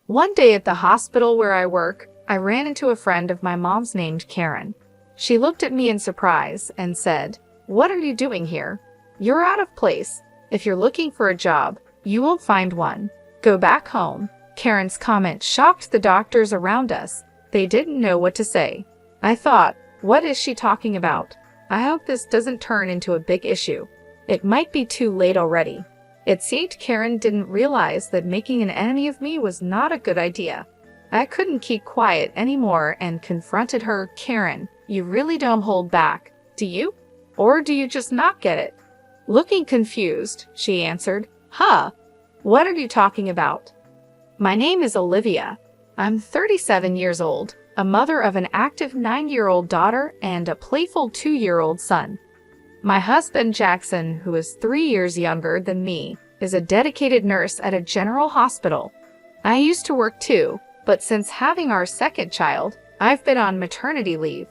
One day at the hospital where I work, I ran into a friend of my mom's named Karen. She looked at me in surprise and said, "What are you doing here? You're out of place. If you're looking for a job, you won't find one. Go back home." Karen's comment shocked the doctors around us. They didn't know what to say. I thought, what is she talking about? I hope this doesn't turn into a big issue. It might be too late already. It seemed Karen didn't realize that making an enemy of me was not a good idea. I couldn't keep quiet anymore and confronted her. "Karen, you really don't hold back, do you? Or do you just not get it?" Looking confused, she answered, "Huh? What are you talking about?" "My name is Olivia. I'm 37 years old, a mother of an active 9-year-old daughter and a playful 2-year-old son. My husband, Jackson, who is 3 years younger than me, is a dedicated nurse at a general hospital. I used to work too, but since having our second child, I've been on maternity leave.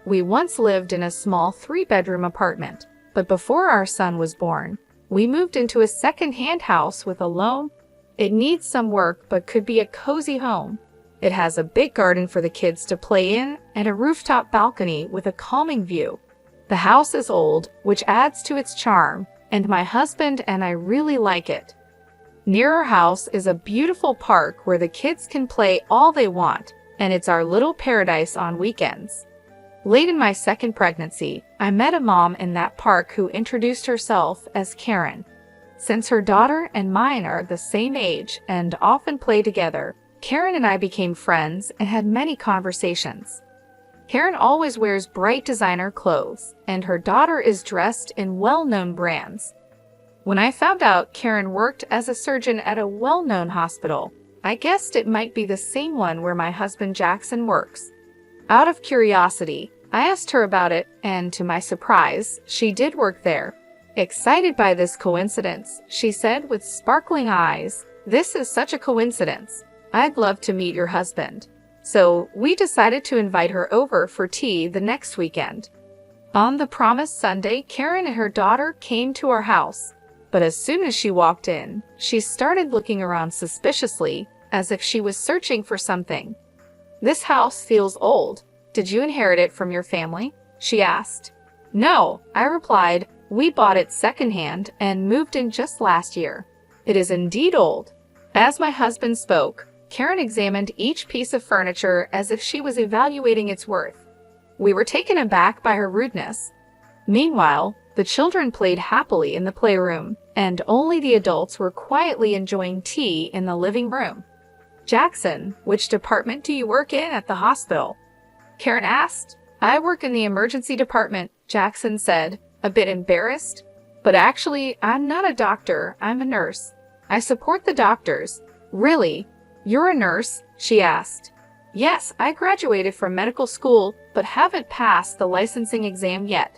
We once lived in a small 3-bedroom apartment, but before our son was born, we moved into a second-hand house with a loan. It needs some work but could be a cozy home. It has a big garden for the kids to play in and a rooftop balcony with a calming view. The house is old, which adds to its charm, and my husband and I really like it. Near our house is a beautiful park where the kids can play all they want, and it's our little paradise on weekends. Late in my second pregnancy, I met a mom in that park who introduced herself as Karen. Since her daughter and mine are the same age and often play together, Karen and I became friends and had many conversations. Karen always wears bright designer clothes, and her daughter is dressed in well-known brands. When I found out Karen worked as a surgeon at a well-known hospital, I guessed it might be the same one where my husband Jackson works. Out of curiosity, I asked her about it, and to my surprise, she did work there. Excited by this coincidence, she said with sparkling eyes, "This is such a coincidence. I'd love to meet your husband." So we decided to invite her over for tea the next weekend. On the promised Sunday, Karen and her daughter came to our house. But as soon as she walked in, she started looking around suspiciously, as if she was searching for something. "This house feels old. Did you inherit it from your family?" she asked. "No," I replied. "We bought it secondhand and moved in just last year. It is indeed old." As my husband spoke, Karen examined each piece of furniture as if she was evaluating its worth. We were taken aback by her rudeness. Meanwhile, the children played happily in the playroom, and only the adults were quietly enjoying tea in the living room. "Jackson, which department do you work in at the hospital?" Karen asked. "I work in the emergency department," Jackson said, a bit embarrassed. "But actually, I'm not a doctor, I'm a nurse. I support the doctors." "Really? You're a nurse?" she asked. "Yes, I graduated from medical school, but haven't passed the licensing exam yet.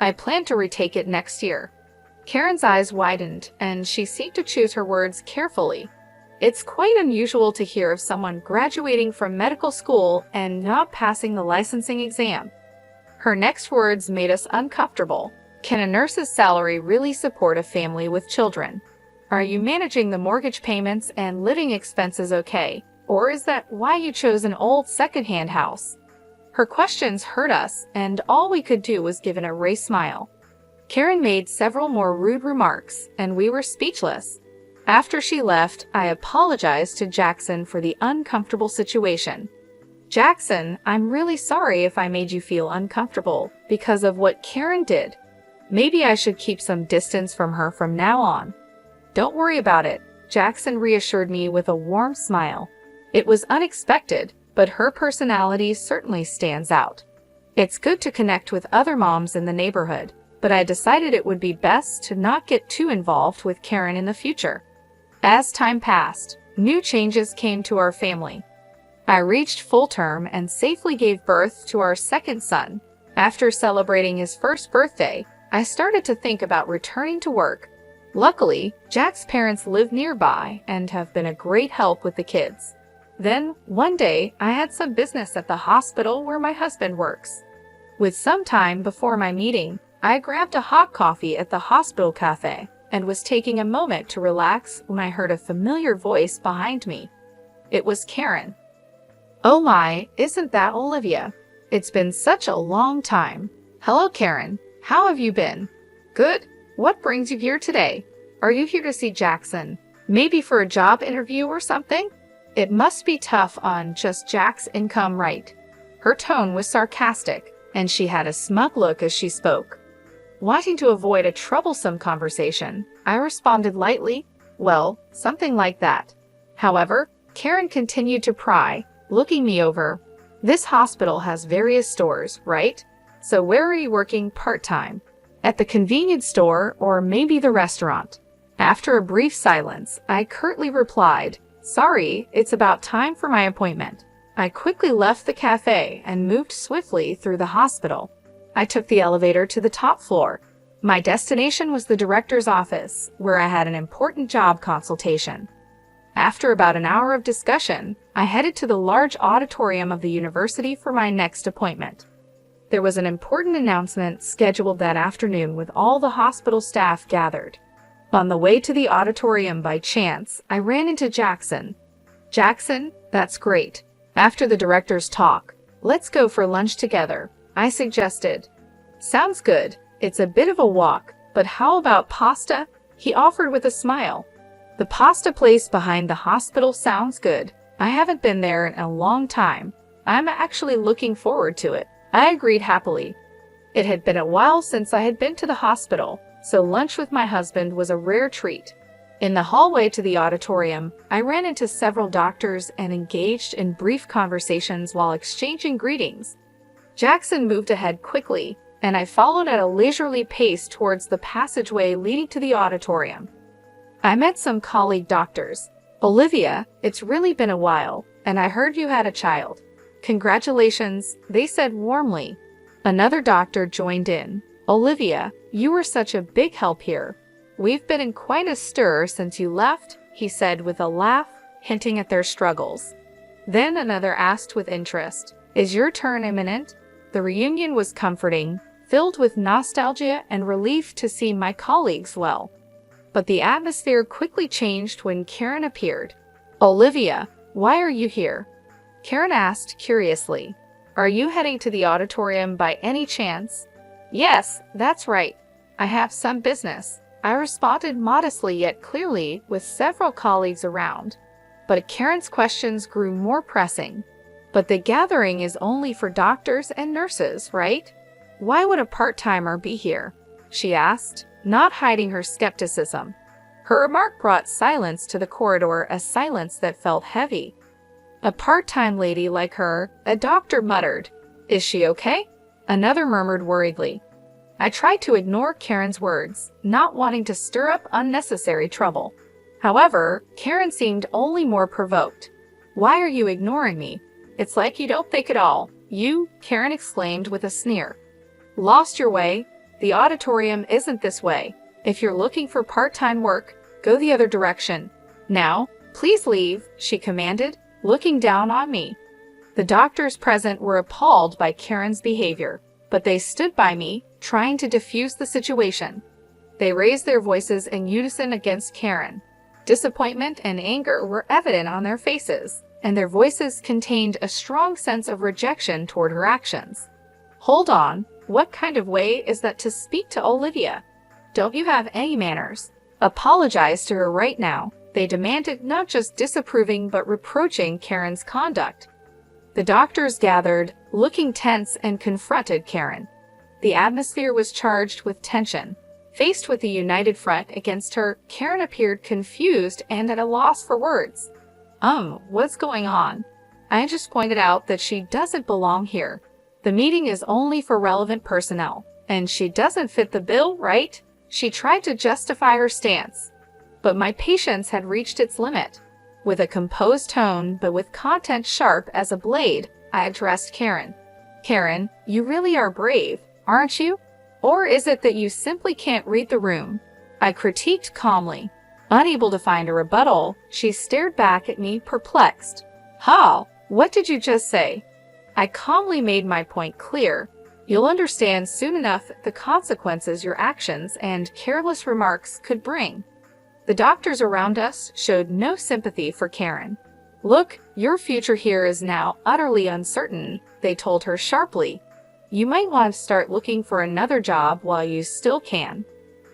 I plan to retake it next year." Karen's eyes widened, and she seemed to choose her words carefully. It's quite unusual to hear of someone graduating from medical school and not passing the licensing exam. Her next words made us uncomfortable. "Can a nurse's salary really support a family with children? Are you managing the mortgage payments and living expenses okay? Or is that why you chose an old second-hand house?" Her questions hurt us, and all we could do was give an erased smile. Karen made several more rude remarks, and we were speechless. After she left, I apologized to Jackson for the uncomfortable situation. "Jackson, I'm really sorry if I made you feel uncomfortable because of what Karen did. Maybe I should keep some distance from her from now on." "Don't worry about it," Jackson reassured me with a warm smile. "It was unexpected, but her personality certainly stands out. It's good to connect with other moms in the neighborhood, but I decided it would be best to not get too involved with Karen in the future." As time passed, new changes came to our family. I reached full term and safely gave birth to our second son. After celebrating his first birthday, I started to think about returning to work. Luckily, Jack's parents live nearby and have been a great help with the kids. Then, one day, I had some business at the hospital where my husband works. With some time before my meeting, I grabbed a hot coffee at the hospital cafe and was taking a moment to relax when I heard a familiar voice behind me. It was Karen. Oh my, isn't that Olivia? It's been such a long time. Hello, Karen. How have you been? Good. What brings you here today? Are you here to see Jackson? Maybe for a job interview or something? It must be tough on just Jack's income, right? Her tone was sarcastic, and she had a smug look as she spoke. Wanting to avoid a troublesome conversation, I responded lightly, well, something like that. However, Karen continued to pry, looking me over. This hospital has various stores, right? So where are you working part-time? At the convenience store or maybe the restaurant? After a brief silence, I curtly replied, sorry, it's about time for my appointment. I quickly left the cafe and moved swiftly through the hospital. I took the elevator to the top floor. My destination was the director's office, where I had an important job consultation. After about an hour of discussion, I headed to the large auditorium of the university for my next appointment. There was an important announcement scheduled that afternoon with all the hospital staff gathered. On the way to the auditorium by chance, I ran into Jackson. Jackson, that's great. After the director's talk, let's go for lunch together, I suggested. Sounds good. It's a bit of a walk, but how about pasta? He offered with a smile. The pasta place behind the hospital sounds good. I haven't been there in a long time. I'm actually looking forward to it. I agreed happily. It had been a while since I had been to the hospital, so lunch with my husband was a rare treat. In the hallway to the auditorium, I ran into several doctors and engaged in brief conversations while exchanging greetings. Jackson moved ahead quickly, and I followed at a leisurely pace towards the passageway leading to the auditorium. I met some colleague doctors. Olivia, it's really been a while, and I heard you had a child. Congratulations, they said warmly. Another doctor joined in. Olivia, you were such a big help here. We've been in quite a stir since you left, he said with a laugh, hinting at their struggles. Then another asked with interest, is your turn imminent? The reunion was comforting, filled with nostalgia and relief to see my colleagues well. But the atmosphere quickly changed when Karen appeared. Olivia, why are you here? Karen asked curiously. Are you heading to the auditorium by any chance? Yes, that's right. I have some business. I responded modestly yet clearly with several colleagues around. But Karen's questions grew more pressing. But the gathering is only for doctors and nurses, right? Why would a part-timer be here? She asked, not hiding her skepticism. Her remark brought silence to the corridor, a silence that felt heavy. A part-time lady like her, a doctor muttered. Is she okay? Another murmured worriedly. I tried to ignore Karen's words, not wanting to stir up unnecessary trouble. However, Karen seemed only more provoked. Why are you ignoring me? It's like you don't think at all. You, Karen exclaimed with a sneer. Lost your way? The auditorium isn't this way. If you're looking for part-time work, go the other direction. Now, please leave, she commanded, looking down on me. The doctors present were appalled by Karen's behavior, but they stood by me, trying to diffuse the situation. They raised their voices in unison against Karen. Disappointment and anger were evident on their faces, and their voices contained a strong sense of rejection toward her actions. Hold on, what kind of way is that to speak to Olivia? Don't you have any manners? Apologize to her right now, they demanded, not just disapproving but reproaching Karen's conduct. The doctors gathered, looking tense, and confronted Karen. The atmosphere was charged with tension. Faced with a united front against her, Karen appeared confused and at a loss for words. What's going on? I just pointed out that she doesn't belong here. The meeting is only for relevant personnel, and she doesn't fit the bill, right? She tried to justify her stance. But my patience had reached its limit. With a composed tone, but with content sharp as a blade, I addressed Karen. Karen, you really are brave, aren't you? Or is it that you simply can't read the room? I critiqued calmly. Unable to find a rebuttal, she stared back at me, perplexed. What did you just say? I calmly made my point clear. You'll understand soon enough the consequences your actions and careless remarks could bring. The doctors around us showed no sympathy for Karen. Look, your future here is now utterly uncertain, they told her sharply. You might want to start looking for another job while you still can.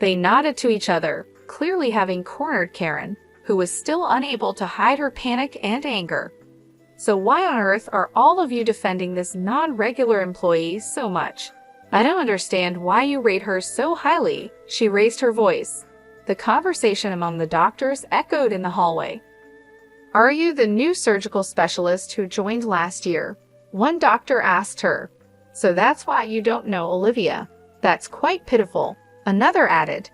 They nodded to each other, clearly having cornered Karen, who was still unable to hide her panic and anger. So why on earth are all of you defending this non-regular employee so much? I don't understand why you rate her so highly, she raised her voice. The conversation among the doctors echoed in the hallway. Are you the new surgical specialist who joined last year? One doctor asked her. So that's why you don't know Olivia. That's quite pitiful, another added.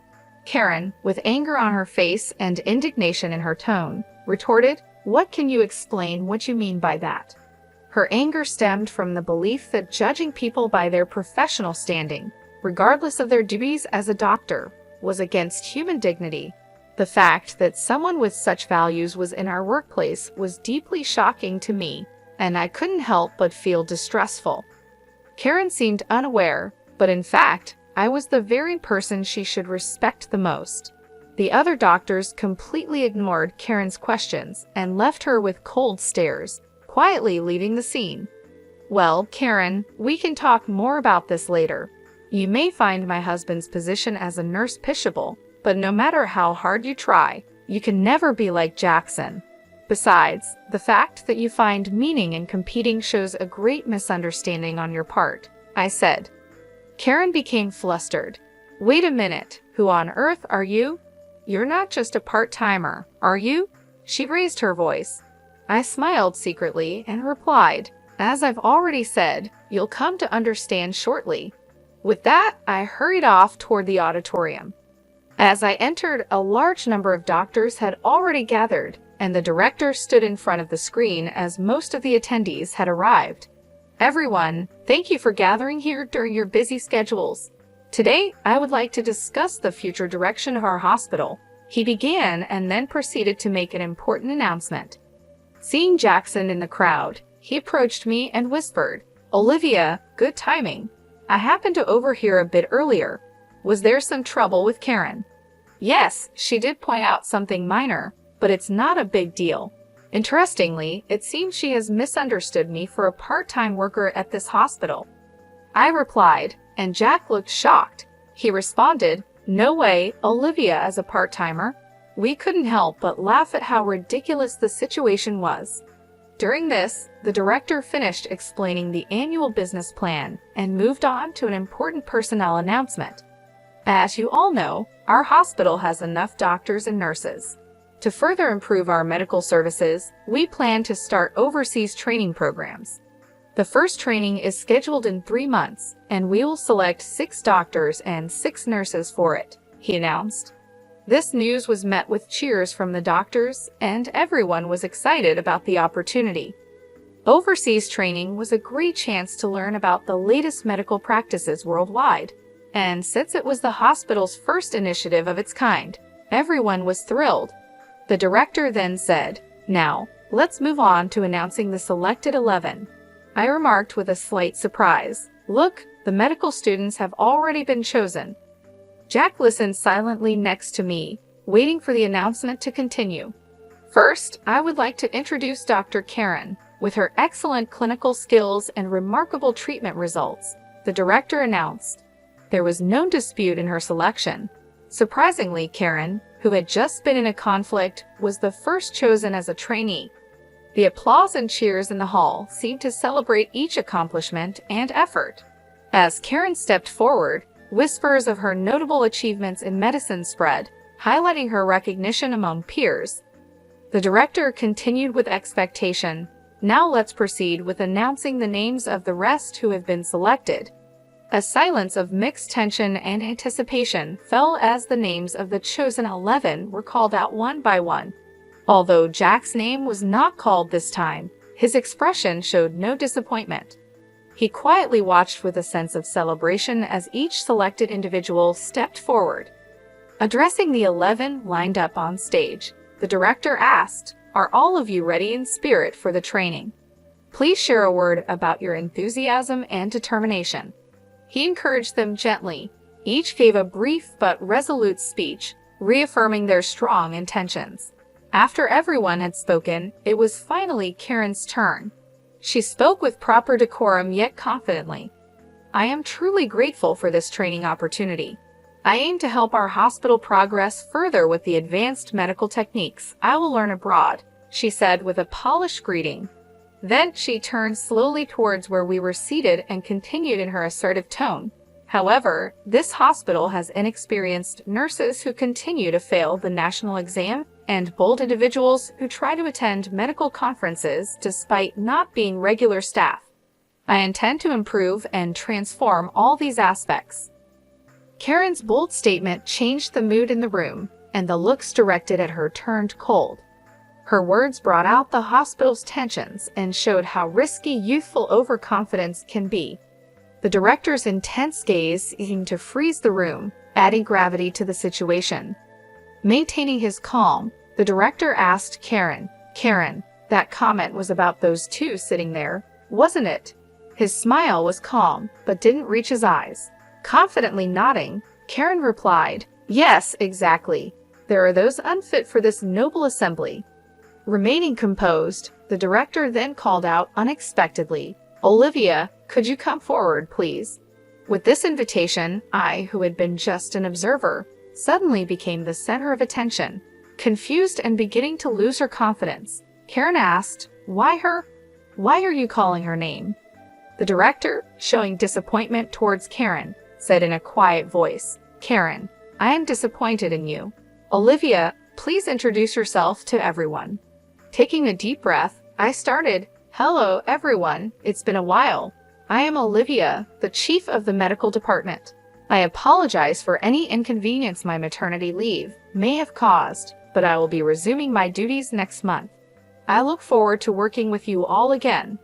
Karen, with anger on her face and indignation in her tone, retorted, What can you explain what you mean by that? Her anger stemmed from the belief that judging people by their professional standing, regardless of their duties as a doctor, was against human dignity. The fact that someone with such values was in our workplace was deeply shocking to me, and I couldn't help but feel distrustful. Karen seemed unaware, but in fact, I was the very person she should respect the most. The other doctors completely ignored Karen's questions and left her with cold stares, quietly leaving the scene. Well, Karen, we can talk more about this later. You may find my husband's position as a nurse pitiable, but no matter how hard you try, you can never be like Jackson. Besides, the fact that you find meaning in competing shows a great misunderstanding on your part, I said. Karen became flustered. Wait a minute, who on earth are you? You're not just a part-timer, are you? She raised her voice. I smiled secretly and replied, As I've already said, you'll come to understand shortly. With that, I hurried off toward the auditorium. As I entered, a large number of doctors had already gathered, and the director stood in front of the screen as most of the attendees had arrived. Everyone, thank you for gathering here during your busy schedules. Today, I would like to discuss the future direction of our hospital. He began and then proceeded to make an important announcement. Seeing Jackson in the crowd, he approached me and whispered, Olivia, good timing. I happened to overhear a bit earlier. Was there some trouble with Karen? Yes, she did point out something minor, but it's not a big deal. Interestingly, it seems she has misunderstood me for a part-time worker at this hospital. I replied, and Jack looked shocked. He responded, No way, Olivia as a part-timer. We couldn't help but laugh at how ridiculous the situation was. During this, the director finished explaining the annual business plan and moved on to an important personnel announcement. As you all know, our hospital has enough doctors and nurses. To further improve our medical services, we plan to start overseas training programs. The first training is scheduled in 3 months, and we will select 6 doctors and 6 nurses for it, he announced. This news was met with cheers from the doctors, and everyone was excited about the opportunity. Overseas training was a great chance to learn about the latest medical practices worldwide, and since it was the hospital's first initiative of its kind, everyone was thrilled. The director then said, Now, let's move on to announcing the selected 11. I remarked with a slight surprise, Look, the medical students have already been chosen. Jack listened silently next to me, waiting for the announcement to continue. First, I would like to introduce Dr. Karen. With her excellent clinical skills and remarkable treatment results, the director announced. There was no dispute in her selection. Surprisingly, Karen, who had just been in a conflict, was the first chosen as a trainee. The applause and cheers in the hall seemed to celebrate each accomplishment and effort. As Karen stepped forward, whispers of her notable achievements in medicine spread, highlighting her recognition among peers. The director continued with expectation. Now let's proceed with announcing the names of the rest who have been selected. A silence of mixed tension and anticipation fell as the names of the chosen 11 were called out one by one. Although Jack's name was not called this time, his expression showed no disappointment. He quietly watched with a sense of celebration as each selected individual stepped forward. Addressing the 11 lined up on stage, the director asked, Are all of you ready in spirit for the training? Please share a word about your enthusiasm and determination. He encouraged them gently. Each gave a brief but resolute speech, reaffirming their strong intentions. After everyone had spoken, it was finally Karen's turn. She spoke with proper decorum yet confidently. I am truly grateful for this training opportunity. I aim to help our hospital progress further with the advanced medical techniques I will learn abroad, she said with a polished greeting. Then she turned slowly towards where we were seated and continued in her assertive tone. However, this hospital has inexperienced nurses who continue to fail the national exam and bold individuals who try to attend medical conferences despite not being regular staff. I intend to improve and transform all these aspects. Karen's bold statement changed the mood in the room, and the looks directed at her turned cold. Her words brought out the hospital's tensions and showed how risky youthful overconfidence can be. The director's intense gaze seemed to freeze the room, adding gravity to the situation. Maintaining his calm, the director asked Karen, that comment was about those two sitting there, wasn't it? His smile was calm, but didn't reach his eyes. Confidently nodding, Karen replied, yes, exactly. There are those unfit for this noble assembly. Remaining composed, the director then called out unexpectedly, Olivia, could you come forward, please? With this invitation, I, who had been just an observer, suddenly became the center of attention. Confused and beginning to lose her confidence, Karen asked, why her? Why are you calling her name? The director, showing disappointment towards Karen, said in a quiet voice, Karen, I am disappointed in you. Olivia, please introduce yourself to everyone. Taking a deep breath, I started, hello, everyone, it's been a while. I am Olivia, the chief of the medical department. I apologize for any inconvenience my maternity leave may have caused, but I will be resuming my duties next month. I look forward to working with you all again.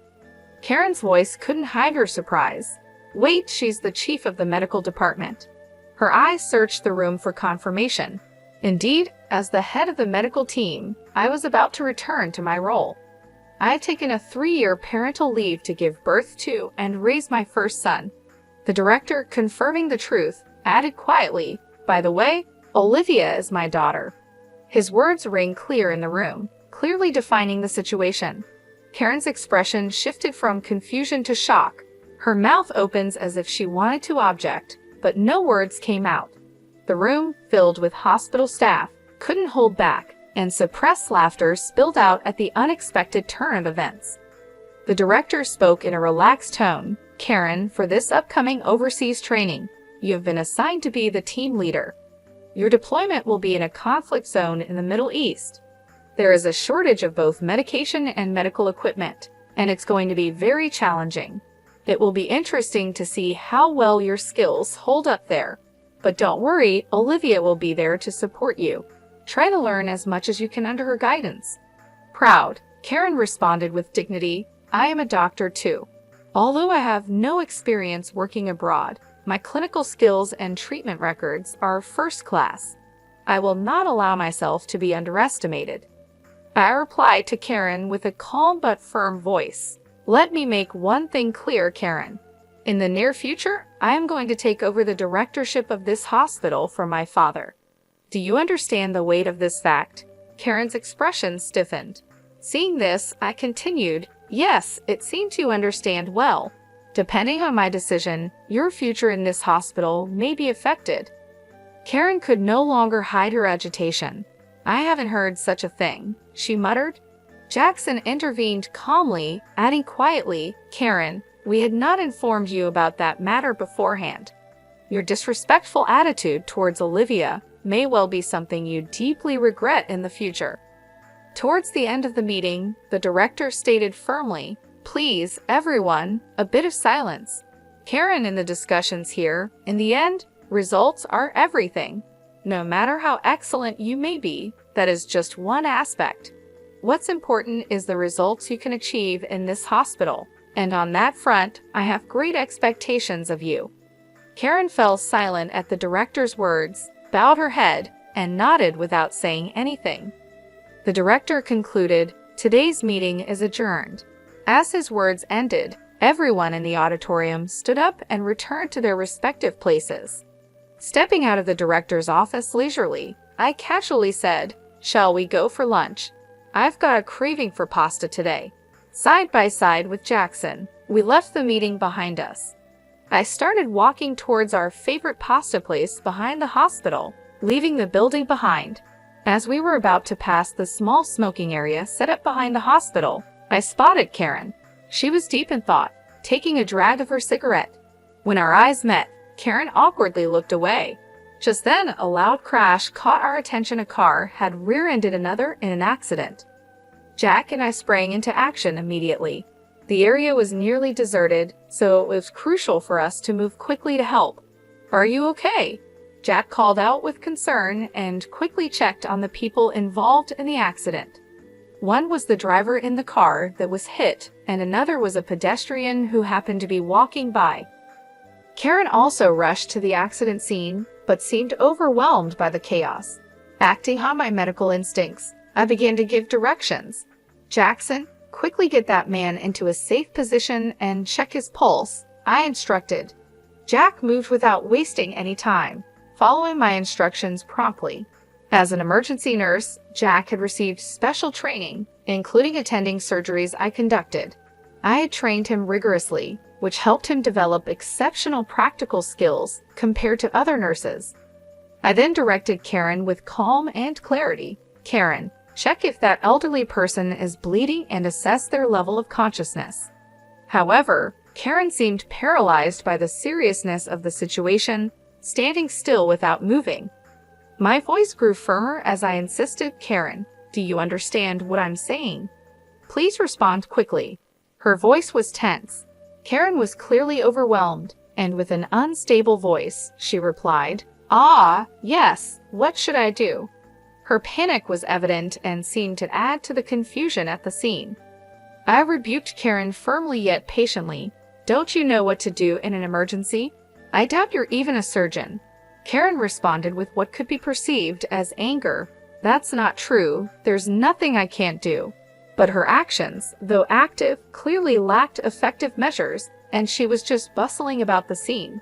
Karen's voice couldn't hide her surprise. Wait, she's the chief of the medical department. Her eyes searched the room for confirmation. Indeed, as the head of the medical team, I was about to return to my role. I had taken a 3-year parental leave to give birth to and raise my first son. The director, confirming the truth, added quietly, by the way, Olivia is my daughter. His words rang clear in the room, clearly defining the situation. Karen's expression shifted from confusion to shock. Her mouth opens as if she wanted to object, but no words came out. The room, filled with hospital staff, couldn't hold back, and suppressed laughter spilled out at the unexpected turn of events. The director spoke in a relaxed tone. Karen, for this upcoming overseas training, you have been assigned to be the team leader. Your deployment will be in a conflict zone in the Middle East. There is a shortage of both medication and medical equipment, and it's going to be very challenging. It will be interesting to see how well your skills hold up there. But don't worry, Olivia will be there to support you. Try to learn as much as you can under her guidance. Proud, Karen responded with dignity, I am a doctor too. Although I have no experience working abroad, my clinical skills and treatment records are first class. I will not allow myself to be underestimated. I replied to Karen with a calm but firm voice. Let me make one thing clear, Karen. In the near future, I am going to take over the directorship of this hospital from my father. Do you understand the weight of this fact? Karen's expression stiffened. Seeing this, I continued, yes, it seems you understand well. Depending on my decision, your future in this hospital may be affected. Karen could no longer hide her agitation. I haven't heard such a thing, she muttered. Jackson intervened calmly, adding quietly, Karen, we had not informed you about that matter beforehand. Your disrespectful attitude towards Olivia may well be something you deeply regret in the future. Towards the end of the meeting, the director stated firmly, please, everyone, a bit of silence. Karen in the discussions here, in the end, results are everything. No matter how excellent you may be, that is just one aspect. What's important is the results you can achieve in this hospital, and on that front, I have great expectations of you. Karen fell silent at the director's words, bowed her head, and nodded without saying anything. The director concluded, today's meeting is adjourned. As his words ended, everyone in the auditorium stood up and returned to their respective places. Stepping out of the director's office leisurely, I casually said, Shall we go for lunch? I've got a craving for pasta today. Side by side with Jackson, we left the meeting behind us. I started walking towards our favorite pasta place behind the hospital, leaving the building behind. As we were about to pass the small smoking area set up behind the hospital, I spotted Karen. She was deep in thought, taking a drag of her cigarette. When our eyes met, Karen awkwardly looked away. Just then, a loud crash caught our attention. A car had rear-ended another in an accident. Jack and I sprang into action immediately. The area was nearly deserted, so it was crucial for us to move quickly to help. "Are you okay?" Jack called out with concern and quickly checked on the people involved in the accident. One was the driver in the car that was hit, and another was a pedestrian who happened to be walking by. Karen also rushed to the accident scene, but seemed overwhelmed by the chaos. Acting on my medical instincts, I began to give directions. "Jackson, quickly get that man into a safe position and check his pulse," I instructed. Jack moved without wasting any time, following my instructions promptly. As an emergency nurse, Jack had received special training, including attending surgeries I conducted. I had trained him rigorously, which helped him develop exceptional practical skills compared to other nurses. I then directed Karen with calm and clarity. "Karen, check if that elderly person is bleeding and assess their level of consciousness." However, Karen seemed paralyzed by the seriousness of the situation, standing still without moving. My voice grew firmer as I insisted, "Karen, do you understand what I'm saying? Please respond quickly." Her voice was tense. Karen was clearly overwhelmed, and with an unstable voice, she replied, "Ah, yes, what should I do?" Her panic was evident and seemed to add to the confusion at the scene. I rebuked Karen firmly yet patiently. "Don't you know what to do in an emergency? I doubt you're even a surgeon." Karen responded with what could be perceived as anger. "That's not true. There's nothing I can't do." But her actions, though active, clearly lacked effective measures, and she was just bustling about the scene.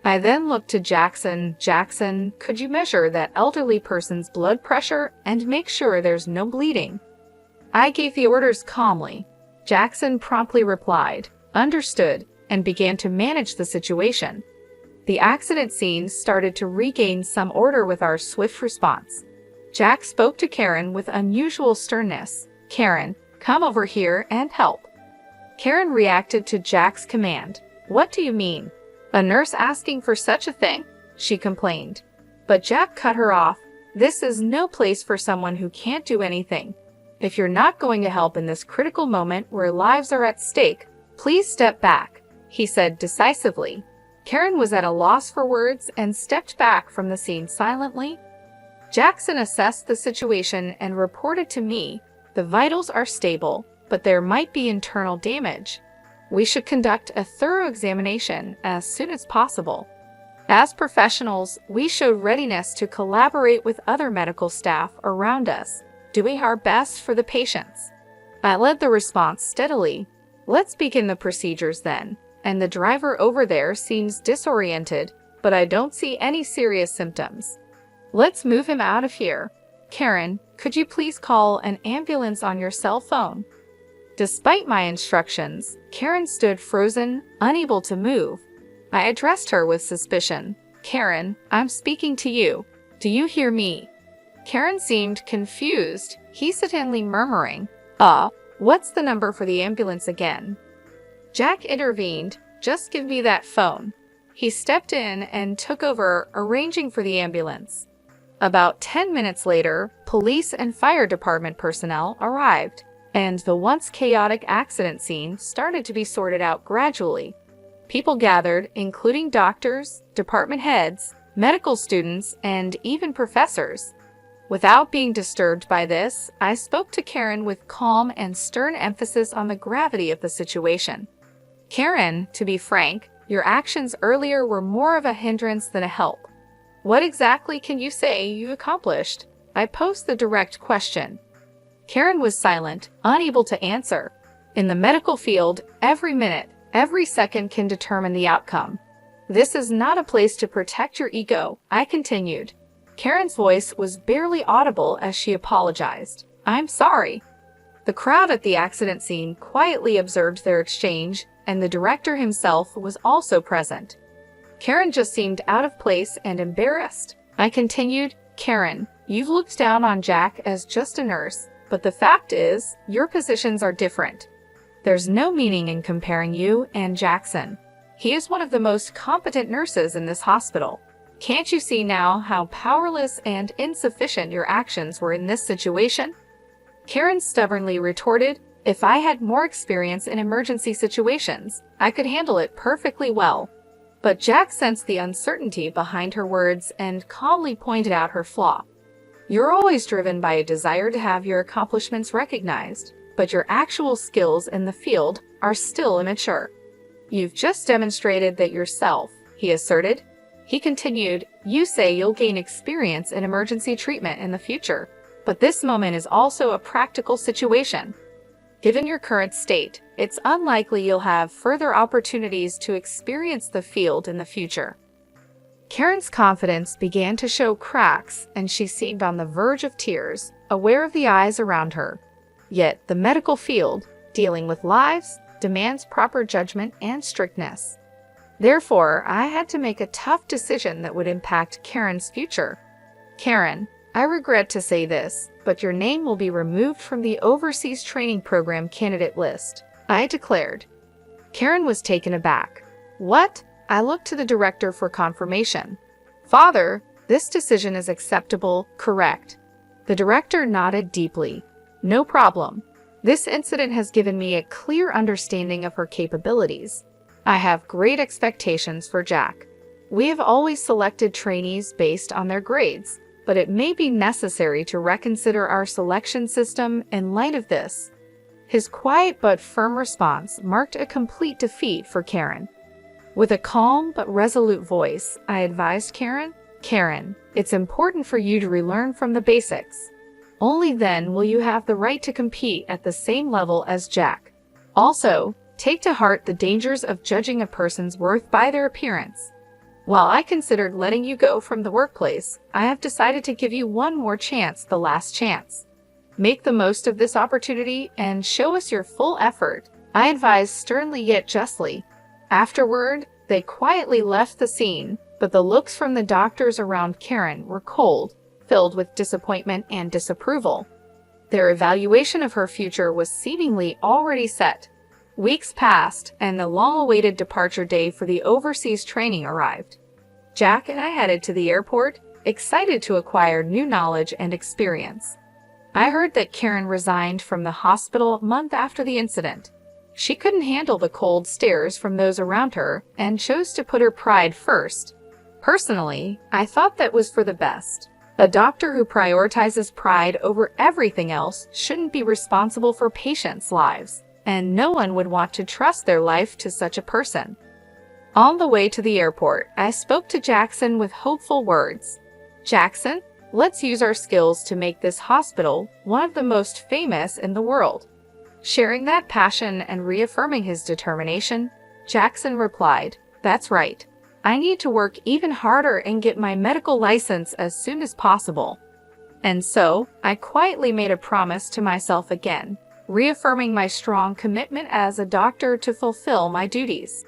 I then looked to Jackson. "Jackson, could you measure that elderly person's blood pressure and make sure there's no bleeding?" I gave the orders calmly. Jackson promptly replied, "Understood," and began to manage the situation. The accident scene started to regain some order with our swift response. Jack spoke to Karen with unusual sternness. "Karen, come over here and help." Karen reacted to Jack's command. "What do you mean? A nurse asking for such a thing?" she complained. But Jack cut her off. "This is no place for someone who can't do anything. If you're not going to help in this critical moment where lives are at stake, please step back," he said decisively. Karen was at a loss for words and stepped back from the scene silently. Jackson assessed the situation and reported to me, "The vitals are stable, but there might be internal damage. We should conduct a thorough examination as soon as possible." As professionals, we showed readiness to collaborate with other medical staff around us, doing our best for the patients. I led the response steadily. "Let's begin the procedures then. And the driver over there seems disoriented, but I don't see any serious symptoms. Let's move him out of here. Karen, could you please call an ambulance on your cell phone?" Despite my instructions, Karen stood frozen, unable to move. I addressed her with suspicion. "Karen, I'm speaking to you. Do you hear me?" Karen seemed confused, hesitantly murmuring, What's the number for the ambulance again?" Jack intervened. "Just give me that phone." He stepped in and took over, arranging for the ambulance. About 10 minutes later, police and fire department personnel arrived, and the once chaotic accident scene started to be sorted out gradually. People gathered, including doctors, department heads, medical students, and even professors. Without being disturbed by this, I spoke to Karen with calm and stern emphasis on the gravity of the situation. "Karen, to be frank, your actions earlier were more of a hindrance than a help. What exactly can you say you accomplished?" I posed the direct question. Karen was silent, unable to answer. In the medical field, every minute, every second can determine the outcome. "This is not a place to protect your ego," I continued. Karen's voice was barely audible as she apologized. "I'm sorry." The crowd at the accident scene quietly observed their exchange, and the director himself was also present. Karen just seemed out of place and embarrassed. I continued, "Karen, you've looked down on Jack as just a nurse, but the fact is, your positions are different. There's no meaning in comparing you and Jackson. He is one of the most competent nurses in this hospital. Can't you see now how powerless and insufficient your actions were in this situation?" Karen stubbornly retorted, "If I had more experience in emergency situations, I could handle it perfectly well." But Jack sensed the uncertainty behind her words and calmly pointed out her flaw. "You're always driven by a desire to have your accomplishments recognized, but your actual skills in the field are still immature. You've just demonstrated that yourself," he asserted. He continued, "You say you'll gain experience in emergency treatment in the future, but this moment is also a practical situation. Given your current state, it's unlikely you'll have further opportunities to experience the field in the future." Karen's confidence began to show cracks, and she seemed on the verge of tears, aware of the eyes around her. Yet, the medical field, dealing with lives, demands proper judgment and strictness. Therefore, I had to make a tough decision that would impact Karen's future. "Karen, I regret to say this, but your name will be removed from the Overseas Training Program candidate list," I declared. Karen was taken aback. "What?" I looked to the director for confirmation. "Father, this decision is acceptable, correct?" The director nodded deeply. "No problem. This incident has given me a clear understanding of her capabilities. I have great expectations for Jack. We have always selected trainees based on their grades, but it may be necessary to reconsider our selection system in light of this." His quiet but firm response marked a complete defeat for Karen. With a calm but resolute voice, I advised Karen, "Karen, it's important for you to relearn from the basics. Only then will you have the right to compete at the same level as Jack. Also, take to heart the dangers of judging a person's worth by their appearance. While I considered letting you go from the workplace, I have decided to give you one more chance, the last chance. Make the most of this opportunity and show us your full effort," I advised sternly yet justly. Afterward, they quietly left the scene, but the looks from the doctors around Karen were cold, filled with disappointment and disapproval. Their evaluation of her future was seemingly already set. Weeks passed, and the long-awaited departure day for the overseas training arrived. Jack and I headed to the airport, excited to acquire new knowledge and experience. I heard that Karen resigned from the hospital a month after the incident. She couldn't handle the cold stares from those around her and chose to put her pride first. Personally, I thought that was for the best. A doctor who prioritizes pride over everything else shouldn't be responsible for patients' lives, and no one would want to trust their life to such a person. On the way to the airport, I spoke to Jackson with hopeful words. "Jackson, let's use our skills to make this hospital one of the most famous in the world." Sharing that passion and reaffirming his determination, Jackson replied, "That's right. I need to work even harder and get my medical license as soon as possible." And so, I quietly made a promise to myself again, reaffirming my strong commitment as a doctor to fulfill my duties.